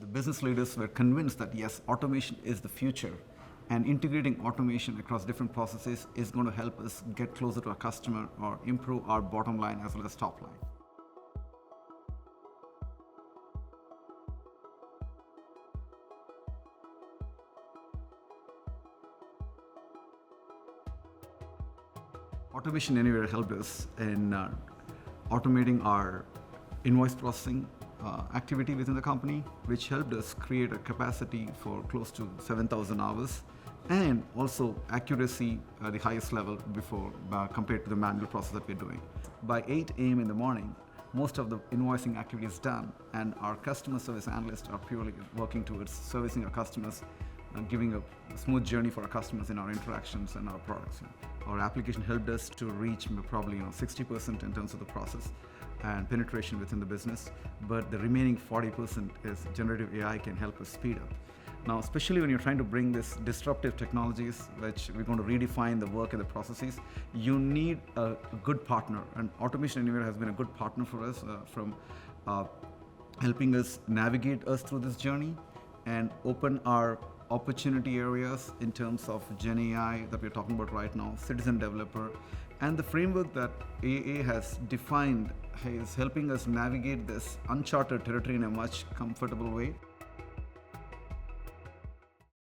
The business leaders were convinced that yes, automation is the future, and integrating automation across different processes is going to help us get closer to our customer or improve our bottom line as well as top line. Automation Anywhere helped us in automating our invoice processing activity within the company, which helped us create a capacity for close to 7,000 hours, and also accuracy at the highest level before compared to the manual process that we're doing. By 8 a.m. in the morning, most of the invoicing activity is done, and our customer service analysts are purely working towards servicing our customers and giving a smooth journey for our customers in our interactions and our products. Our application helped us to reach probably 60% in terms of the process and penetration within the business, but the remaining 40% is generative AI can help us speed up. Now, especially when you're trying to bring this disruptive technologies, which we're going to redefine the work and the processes, you need a good partner, and Automation Anywhere has been a good partner for us from helping us navigate us through this journey and open our opportunity areas in terms of Gen AI that we're talking about right now, citizen developer, and the framework that AA has defined is helping us navigate this uncharted territory in a much comfortable way.